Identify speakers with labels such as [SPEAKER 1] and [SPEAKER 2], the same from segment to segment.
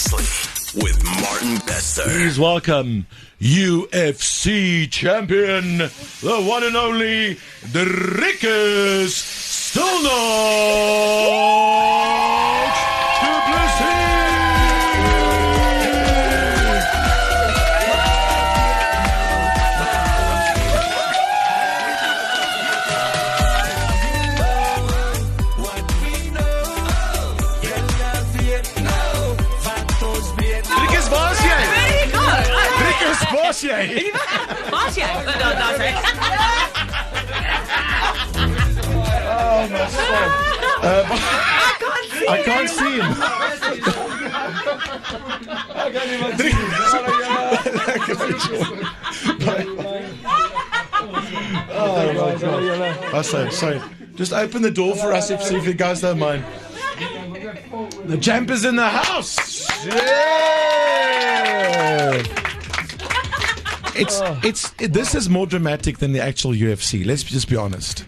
[SPEAKER 1] Seriously with Martin Bester.
[SPEAKER 2] Please welcome UFC champion, the one and only Dricus du Plessis. Was jij? Oh my son. I can't see him. I can't even see him. Oh my God. Oh, sorry. Just open the door for us if you guys don't mind. The champ is in the house. Yeah. This is more dramatic than the actual UFC. Let's just be honest.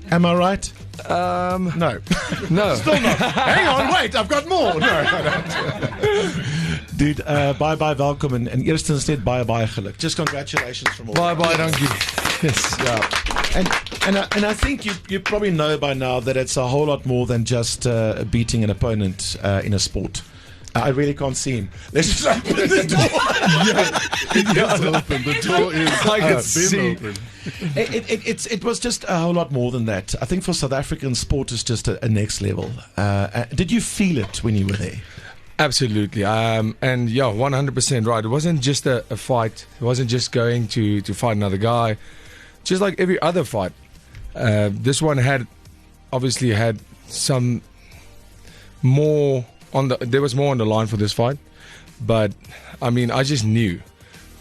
[SPEAKER 2] Am I right?
[SPEAKER 3] No.
[SPEAKER 2] Still not. Hang on, wait, I've got more. No, I don't. Dude, bye, welkom en eerstens net baie geluk. Just congratulations from all.
[SPEAKER 3] Bye, thank you.
[SPEAKER 2] Yes. Yeah. And I think you probably know by now that it's a whole lot more than just beating an opponent in a sport. I really can't see him. Let's just open the door.
[SPEAKER 3] It's open. The door is
[SPEAKER 2] I can see.
[SPEAKER 3] Open.
[SPEAKER 2] It was just a whole lot more than that. I think for South African sport is just a next level. Did you feel it when you were there?
[SPEAKER 3] Absolutely. And yeah, 100% right. It wasn't just a fight. It wasn't just going to fight another guy. Just like every other fight. This one obviously had some more there was more on the line for this fight. But I mean, I just knew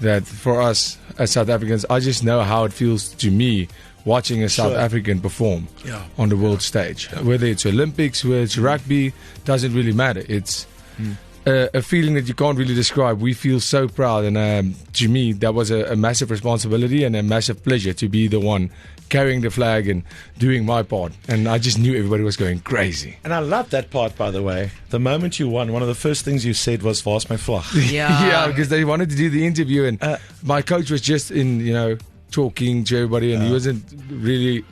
[SPEAKER 3] that for us as South Africans, I just know how it feels to me watching a South African perform on the world stage. Whether it's Olympics, whether it's rugby, doesn't really matter. It's a feeling that you can't really describe. We feel so proud, and to me, that was a massive responsibility and a massive pleasure to be the one carrying the flag and doing my part. And I just knew everybody was going crazy.
[SPEAKER 2] And I love that part, by the way. The moment you won, one of the first things you said was, "Waar's my vlag?"
[SPEAKER 3] Yeah, because they wanted to do the interview, and my coach was just talking to everybody, and he wasn't really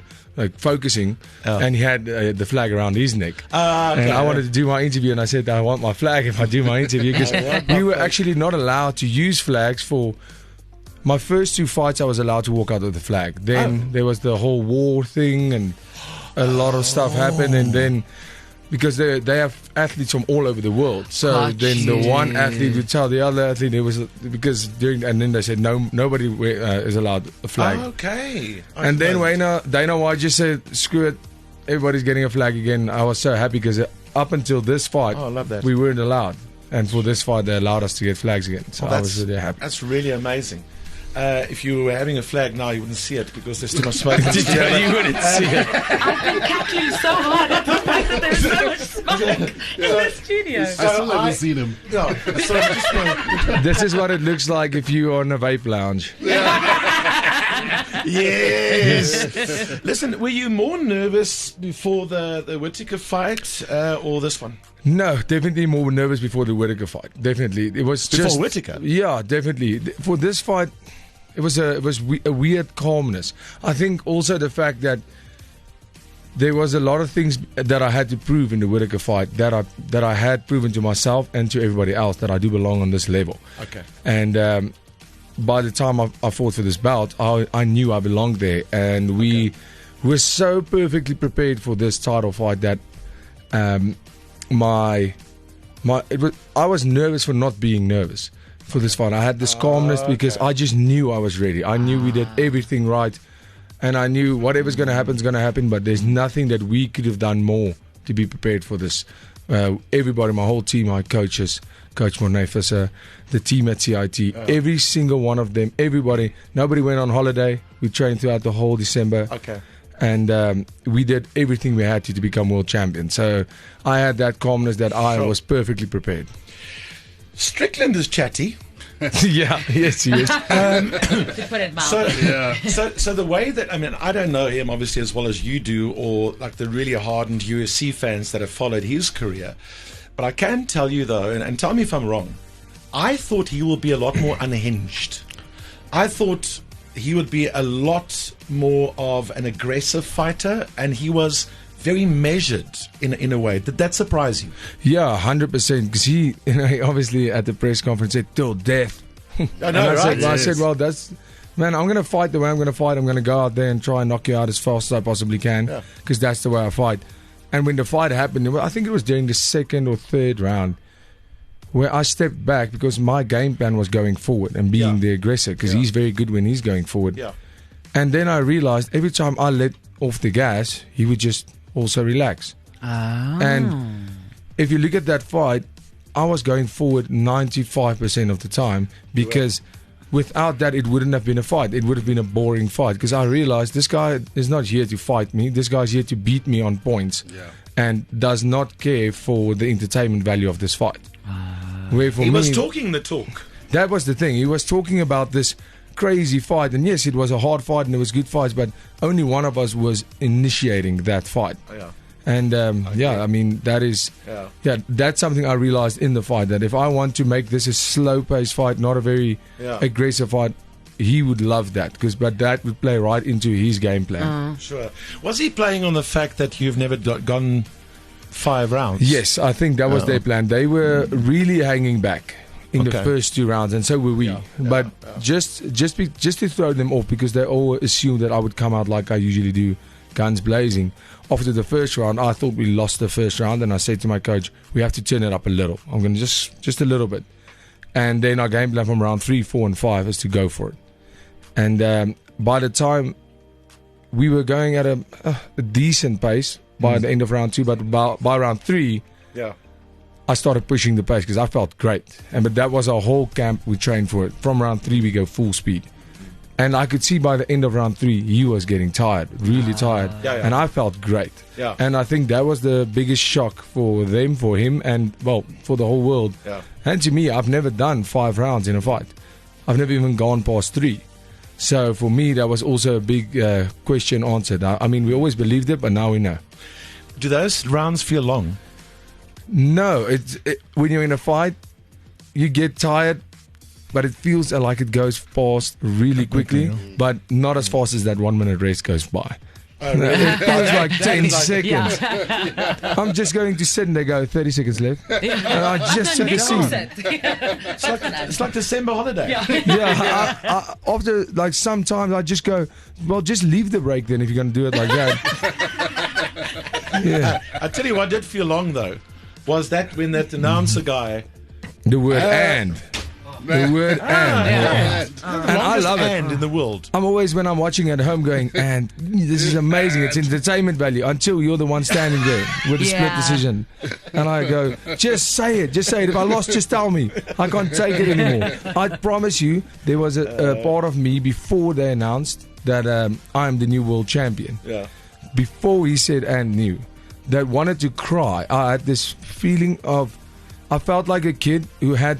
[SPEAKER 3] focusing, and he had the flag around his neck. And I wanted to do my interview, and I said, I want my flag if I do my interview, because we were actually not allowed to use flags for my first two fights. I was allowed to walk out with the flag. Then there was the whole war thing, and a lot of stuff happened, and then because they have athletes from all over the world, so then the one athlete would tell the other athlete and then they said nobody is allowed a flag. And then Dana White just said, screw it, everybody's getting a flag again. I was so happy because up until this fight,
[SPEAKER 2] I love that.
[SPEAKER 3] We weren't allowed, and for this fight they allowed us to get flags again. So I was really happy.
[SPEAKER 2] That's really amazing. If you were having a flag now, you wouldn't see it because there's too much smoke.
[SPEAKER 3] You wouldn't see it.
[SPEAKER 4] I've been cackling so hard at the fact that there's so much smoke in the studio.
[SPEAKER 5] I still haven't seen him.
[SPEAKER 2] No,
[SPEAKER 3] This is what it looks like if you're on a vape lounge.
[SPEAKER 2] Yes. Listen, were you more nervous before the Whittaker fight or this one?
[SPEAKER 3] No, definitely more nervous before the Whittaker fight. Definitely, it was
[SPEAKER 2] before Whittaker.
[SPEAKER 3] Yeah, definitely. For this fight, it was a weird calmness. I think also the fact that there was a lot of things that I had to prove in the Whittaker fight that I had proven to myself and to everybody else that I do belong on this level.
[SPEAKER 2] Okay.
[SPEAKER 3] And by the time I fought for this belt, I knew I belonged there, and we were so perfectly prepared for this title fight that I was nervous for not being nervous for this fight. I had this calmness because I just knew I was ready. I knew we did everything right, and I knew whatever's going to happen is going to happen, but there's nothing that we could have done more to be prepared for this. Everybody, my whole team, my coaches, Coach Mornay Visser, the team at CIT, every single one of them, everybody, nobody went on holiday. We trained throughout the whole December.
[SPEAKER 2] Okay.
[SPEAKER 3] And we did everything we had to become world champion. So I had that calmness that I was perfectly prepared.
[SPEAKER 2] Strickland is chatty.
[SPEAKER 3] Yes, he is.
[SPEAKER 4] To put it mildly.
[SPEAKER 2] So the way that, I mean, I don't know him obviously as well as you do, or like the really hardened UFC fans that have followed his career. But I can tell you though, and tell me if I'm wrong, I thought he will be a lot more unhinged. I thought he would be a lot more of an aggressive fighter, and he was very measured in a way. Did that surprise you?
[SPEAKER 3] Yeah, 100%. Because he obviously at the press conference said, till death.
[SPEAKER 2] I know, right?
[SPEAKER 3] I said, well, man, I'm going to fight the way I'm going to fight. I'm going to go out there and try and knock you out as fast as I possibly can, because that's the way I fight. And when the fight happened, I think it was during the second or third round, where I stepped back because my game plan was going forward and being the aggressor, because he's very good when he's going forward.
[SPEAKER 2] Yeah.
[SPEAKER 3] And then I realized every time I let off the gas, he would just also relax. And if you look at that fight, I was going forward 95% of the time, because without that, it wouldn't have been a fight. It would have been a boring fight, because I realized this guy is not here to fight me. This guy's here to beat me on points and does not care for the entertainment value of this fight. Where for
[SPEAKER 2] He
[SPEAKER 3] me,
[SPEAKER 2] was talking the talk.
[SPEAKER 3] that was the thing. He was talking about this crazy fight, and yes, it was a hard fight and it was good fights, but only one of us was initiating that fight. And I mean, that is that's something I realized in the fight, that if I want to make this a slow-paced fight, not a very aggressive fight, he would love that, but that would play right into his game plan.
[SPEAKER 2] Sure. Was he playing on the fact that you've never gone 5 rounds?
[SPEAKER 3] Yes, I think that was their plan. They were really hanging back in the first 2 rounds, and so were we. But just to throw them off, because they all assumed that I would come out like I usually do, guns blazing. After the first round, I thought we lost the first round, and I said to my coach, we have to turn it up a little. I'm going to just a little bit. And then our game plan from round 3, 4, and 5 is to go for it. And by the time we were going at a decent pace by the end of round 2, but by round 3, I started pushing the pace because I felt great. But that was our whole camp. We trained for it. From round 3, we go full speed. And I could see by the end of round 3, he was getting tired, really tired. And I felt great. And I think that was the biggest shock for them, for him, and, well, for the whole world. And to me, I've never done 5 rounds in a fight. I've never even gone past 3. So for me, that was also a big question answered. I mean, we always believed it, but now we know.
[SPEAKER 2] Do those rounds feel long?
[SPEAKER 3] No. When you're in a fight, you get tired, but it feels like it goes fast really quickly, but not as fast as that 1 minute rest goes by. It feels like 10 seconds. I'm just going to sit and they go 30 seconds left. And I just took a seat.
[SPEAKER 2] It's like December holiday.
[SPEAKER 3] After, like, sometimes I just go, well, just leave the break then if you're going to do it like that.
[SPEAKER 2] I tell you what did feel long though, was that when that announcer guy,
[SPEAKER 3] the word and. The word and. And I love it.
[SPEAKER 2] And in the world.
[SPEAKER 3] I'm always, when I'm watching at home, going, and this is amazing. It's entertainment value, until you're the one standing there with a split decision. And I go, just say it. Just say it. If I lost, just tell me. I can't take it anymore. I promise you, there was a part of me before they announced that I'm the new world champion. Before he said and knew, that wanted to cry. I had this feeling of, I felt like a kid who had,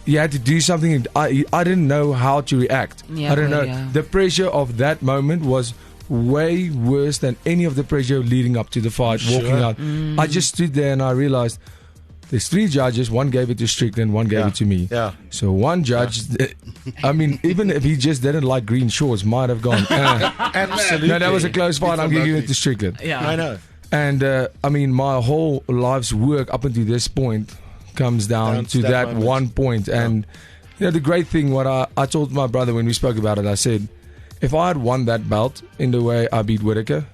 [SPEAKER 3] you had to do something, and I didn't know how to react. I don't know. The pressure of that moment was way worse than any of the pressure leading up to the fight, walking out. I just stood there and I realized there's 3 judges. One gave it to Strickland, one gave it to me. So one judge, I mean, even if he just didn't like green shorts, might have gone,
[SPEAKER 2] Absolutely.
[SPEAKER 3] no, that was a close fight, I'm giving it to Strickland.
[SPEAKER 2] I know.
[SPEAKER 3] And I mean, my whole life's work up until this point comes down to that moment. 1 point. And you know, the great thing, what I told my brother when we spoke about it, I said, if I had won that belt in the way I beat Whittaker,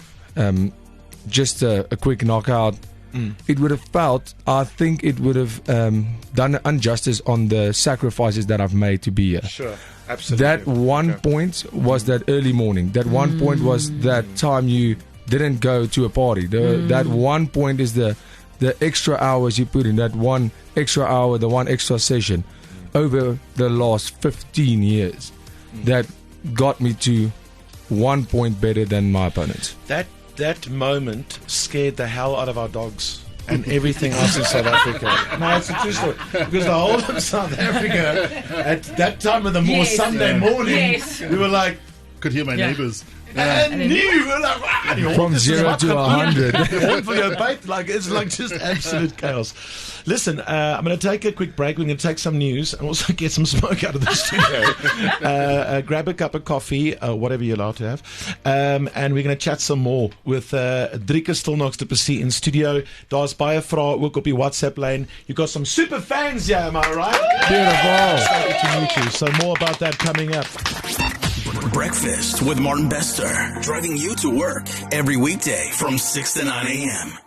[SPEAKER 3] just a quick knockout, it would have felt, I think it would have done injustice on the sacrifices that I've made to be here.
[SPEAKER 2] Sure, absolutely.
[SPEAKER 3] That 1 point was that early morning. That 1 point was that time you didn't go to a party. That 1 point is the extra hours you put in, that 1 extra hour, the 1 extra session over the last 15 years that got me to 1 point better than my opponents.
[SPEAKER 2] That moment scared the hell out of our dogs and everything else in South Africa. No, it's a true story. Because the whole of South Africa, at that time of the Sunday morning, we were like,
[SPEAKER 5] could hear my neighbors.
[SPEAKER 2] And new. Like,
[SPEAKER 3] From 0 to 100.
[SPEAKER 2] It's like just absolute chaos. Listen, I'm going to take a quick break. We're going to take some news and also get some smoke out of the studio. Grab a cup of coffee, whatever you're allowed to have. And we're going to chat some more with Dricus du Plessis in studio. Daar's baie vrae ook op die WhatsApp lane. You got some super fans here, am I right?
[SPEAKER 3] Beautiful.
[SPEAKER 2] Excited to meet you. So more about that coming up.
[SPEAKER 1] Breakfast with Martin Bester, driving you to work every weekday from 6 to 9 a.m.